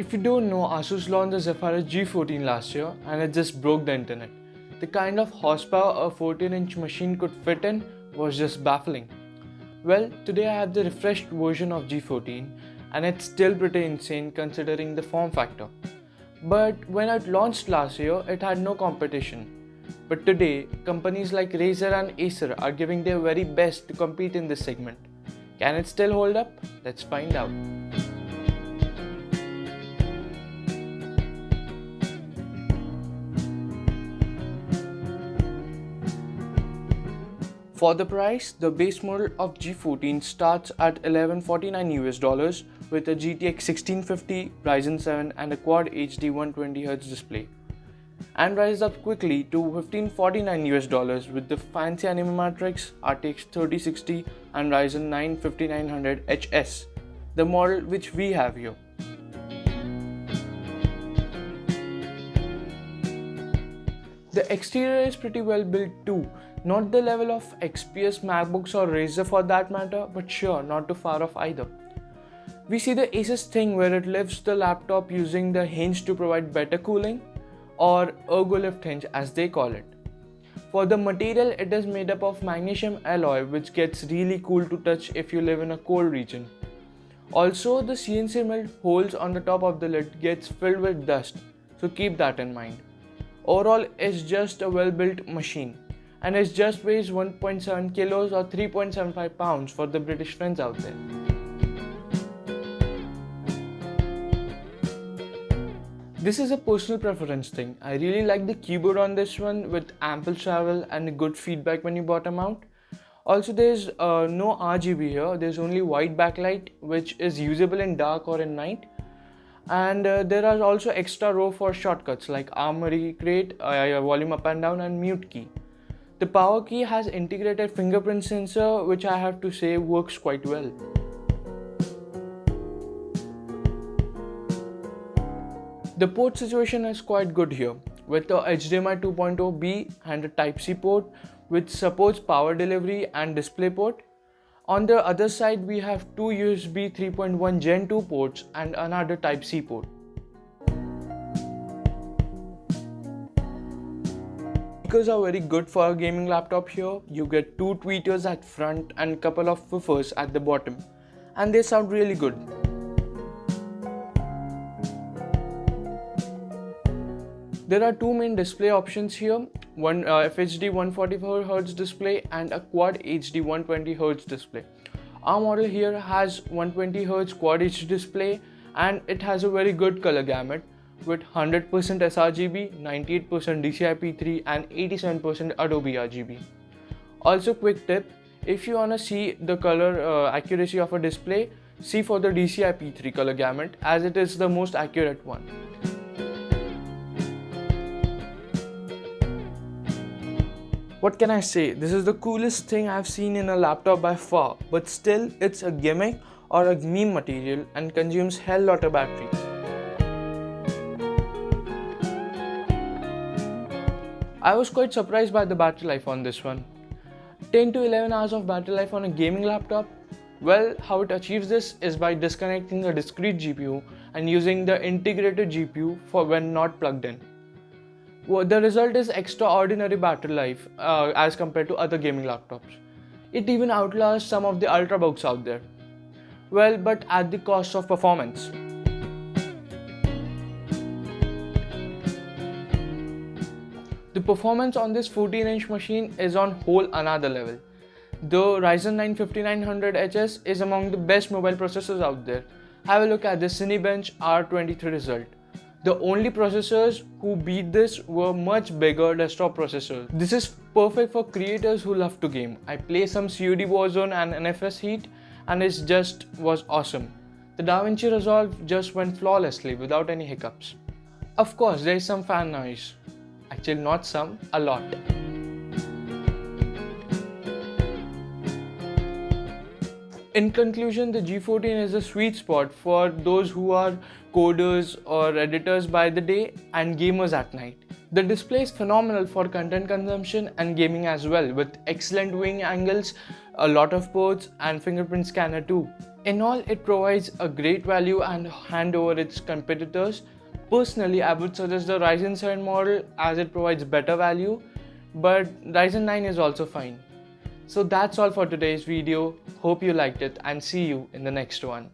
If you don't know, Asus launched the Zephyrus G14 last year and it just broke the internet. The kind of horsepower a 14-inch machine could fit in was just baffling. Well, today I have the refreshed version of G14 and it's still pretty insane considering the form factor. But when it launched last year, it had no competition. But today, companies like Razer and Acer are giving their very best to compete in this segment. Can it still hold up? Let's find out. For the price, the base model of G14 starts at $1149 with a GTX 1650, Ryzen 7 and a Quad HD 120Hz display, and rises up quickly to $1549 with the fancy Animatrix RTX 3060 and Ryzen 9 5900HS, the model which we have here. The exterior is pretty well built too, not the level of XPS MacBooks or Razer for that matter, but sure, not too far off either. We see the Asus thing where it lifts the laptop using the hinge to provide better cooling, or ergo lift hinge as they call it. For the material, it is made up of magnesium alloy which gets really cool to touch if you live in a cold region. Also, the CNC milled holes on the top of the lid gets filled with dust, so keep that in mind. Overall, it's just a well-built machine, and it just weighs 1.7 kilos or 3.75 pounds for the British friends out there. This is a personal preference thing. I really like the keyboard on this one with ample travel and good feedback when you bottom out. Also, there's no RGB here, there's only white backlight which is usable in dark or in night. And there are also extra row for shortcuts like Armory Crate, volume up and down and mute key. The power key has integrated fingerprint sensor which I have to say works quite well. The port situation is quite good here with the HDMI 2.0B and a Type-C port which supports power delivery and DisplayPort. On the other side, we have two USB 3.1 Gen 2 ports and another Type-C port. Speakers are very good for a gaming laptop here. You get two tweeters at front and a couple of woofers at the bottom, and they sound really good. There are two main display options here, one FHD 144Hz display and a Quad HD 120Hz display. Our model here has 120Hz Quad HD display and it has a very good color gamut with 100% sRGB, 98% DCI-P3 and 87% Adobe RGB. Also, quick tip, if you wanna see the color accuracy of a display, see for the DCI-P3 color gamut as it is the most accurate one. What can I say? This is the coolest thing I've seen in a laptop by far, but still it's a gimmick or a meme material and consumes hell lot of battery. I was quite surprised by the battery life on this one. 10 to 11 hours of battery life on a gaming laptop? Well, how it achieves this is by disconnecting a discrete GPU and using the integrated GPU for when not plugged in. Well, the result is extraordinary battery life as compared to other gaming laptops. It even outlasts some of the ultrabooks out there. Well, but at the cost of performance. The performance on this 14-inch machine is on whole another level. The Ryzen 9 5900HS is among the best mobile processors out there. Have a look at the Cinebench R23 result. The only processors who beat this were much bigger desktop processors. This is perfect for creators who love to game. I play some COD Warzone and NFS Heat and it just was awesome. The DaVinci Resolve just went flawlessly without any hiccups. Of course, there is some fan noise. Actually not some, a lot. In conclusion, the G14 is a sweet spot for those who are coders or editors by the day and gamers at night. The display is phenomenal for content consumption and gaming as well, with excellent viewing angles a lot of ports, and fingerprint scanner too. In all, it provides a great value and hand over its competitors. Personally, I would suggest the Ryzen 7 model as it provides better value, but Ryzen 9 is also fine. So that's all for today's video. Hope you liked it and see you in the next one.